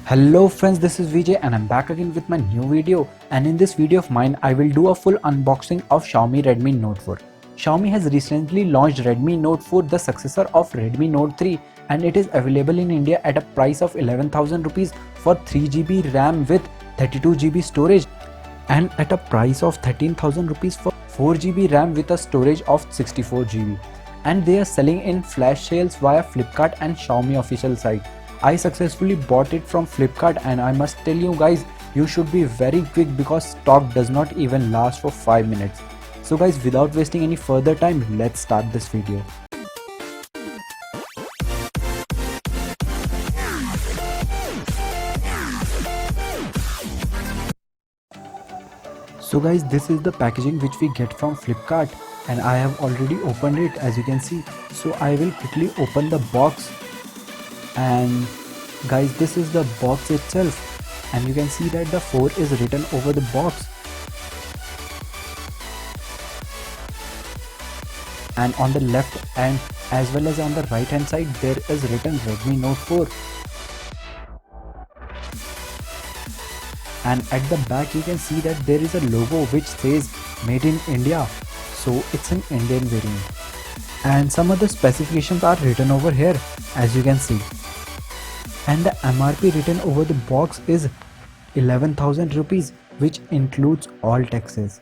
Hello friends, this is Vijay and I'm back again with my new video, and in this video of mine I will do a full unboxing of Xiaomi Redmi Note 4. Xiaomi has recently launched Redmi Note 4, the successor of Redmi Note 3, and it is available in India at a price of 11,000 rupees for 3GB RAM with 32GB storage and at a price of 13,000 rupees for 4GB RAM with a storage of 64GB. And they are selling in flash sales via Flipkart and Xiaomi official site. I successfully bought it from Flipkart and I must tell you guys, you should be very quick because stock does not even last for 5 minutes. So guys, without wasting any further time, let's start this video. So guys, this is the packaging which we get from Flipkart and I have already opened it, as you can see. So I will quickly open the box, and guys, this is the box itself, and you can see that the 4 is written over the box, and on the left and as well as on the right hand side there is written Redmi Note 4, and at the back you can see that there is a logo which says Made in India, so it's an Indian variant, and some other specifications are written over here, as you can see, and the MRP written over the box is 11,000 rupees, which includes all taxes.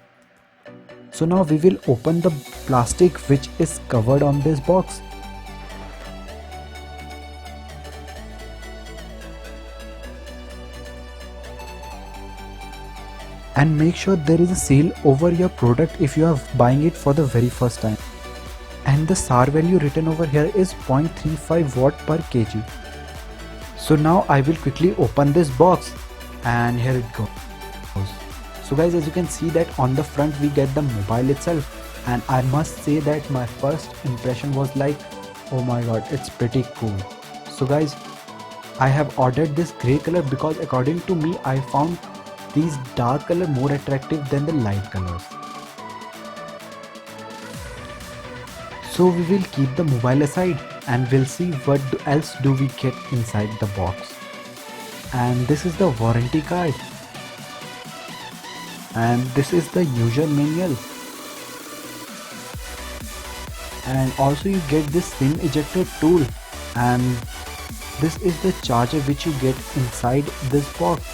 So now we will open the plastic which is covered on this box. And make sure there is a seal over your product if you are buying it for the very first time. And the SAR value written over here is 0.35 watt per kg. So now I will quickly open this box, and here it goes. So guys, as you can see that on the front we get the mobile itself, and I must say that my first impression was like, oh my god, it's pretty cool. So guys, I have ordered this grey color because according to me I found these dark color more attractive than the light colors. So we will keep the mobile aside and we'll see what else do we get inside the box. And this is the warranty card, and this is the user manual, and also you get this SIM ejector tool, and this is the charger which you get inside this box,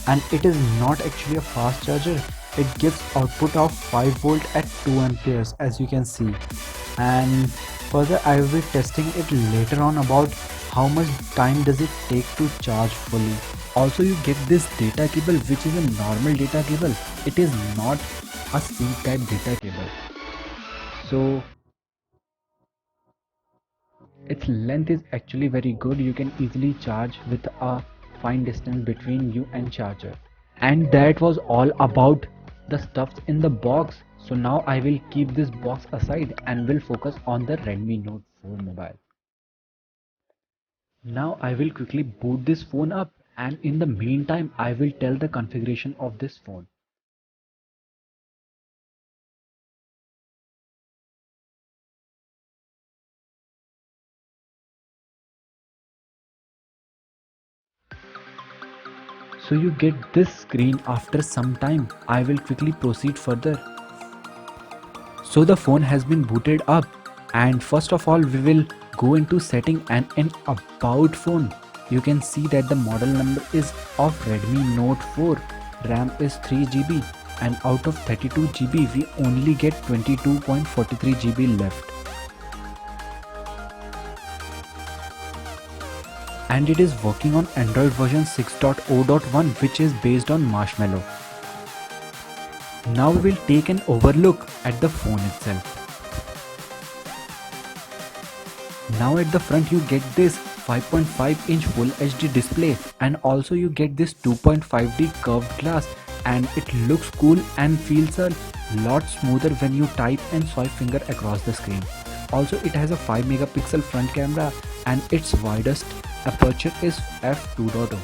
and it is not actually a fast charger. It gives output of 5 volt at 2 amperes, as you can see, and further I will be testing it later on about how much time does it take to charge fully. Also you get this data cable which is a normal data cable, it is not a C type data cable, so its length is actually very good. You can easily charge with a fine distance between you and charger. And that was all about the stuff in the box. So now I will keep this box aside and will focus on the Redmi Note 4 mobile. Now I will quickly boot this phone up, and in the meantime I will tell the configuration of this phone. So you get this screen after some time. I will quickly proceed further. So the phone has been booted up, and first of all we will go into setting, and in about phone you can see that the model number is of Redmi Note 4, RAM is 3GB, and out of 32GB we only get 22.43GB left. And it is working on Android version 6.0.1, which is based on Marshmallow. Now we will take an overlook at the phone itself. Now at the front you get this 5.5 inch Full HD display, and also you get this 2.5D curved glass, and it looks cool and feels a lot smoother when you type and swipe finger across the screen. Also it has a 5 megapixel front camera, and its widest aperture is f2.0.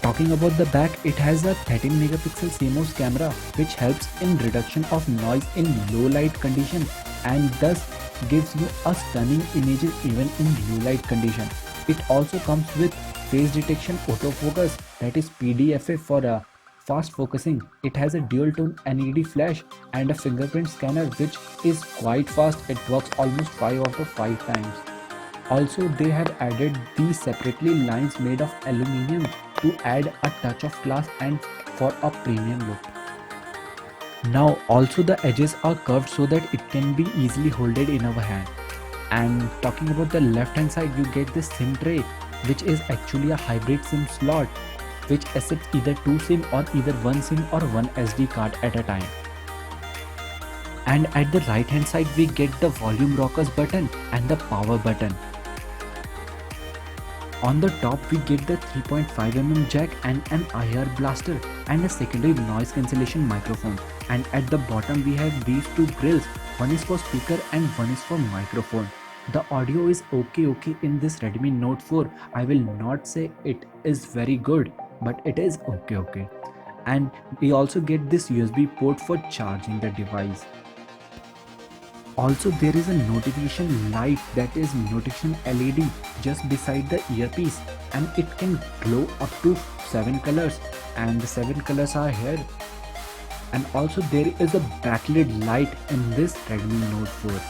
Talking about the back, it has a 13 megapixel CMOS camera which helps in reduction of noise in low light condition, and thus gives you a stunning images even in low light condition. It also comes with face detection autofocus, that is PDFA for fast focusing. It has a dual tone LED flash and a fingerprint scanner which is quite fast. It works almost 5 out of 5 times. Also, they have added these separately lines made of aluminium to add a touch of class and for a premium look. Now also the edges are curved so that it can be easily holded in our hand. And talking about the left hand side, you get this SIM tray, which is actually a hybrid SIM slot which accepts either 2 SIM or either 1 SIM or 1 SD card at a time. And at the right hand side we get the volume rockers button and the power button. On the top we get the 3.5mm jack and an IR blaster and a secondary noise cancellation microphone. And at the bottom we have these two grills, one is for speaker and one is for microphone. The audio is okay in this Redmi Note 4. I will not say it is very good, but it is okay. And we also get this USB port for charging the device. Also, there is a notification light, that is notification LED, just beside the earpiece, and it can glow up to 7 colors, and the 7 colors are here. And also there is a backlit light in this Redmi Note 4.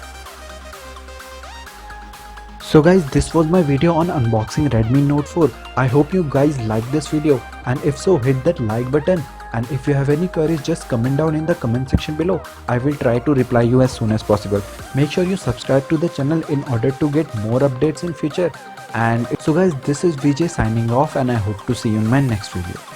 So guys, this was my video on unboxing Redmi Note 4. I hope you guys liked this video, and if so, hit that like button. And if you have any queries, just comment down in the comment section below. I will try to reply you as soon as possible. Make sure you subscribe to the channel in order to get more updates in future. And so guys, this is VJ signing off, and I hope to see you in my next video.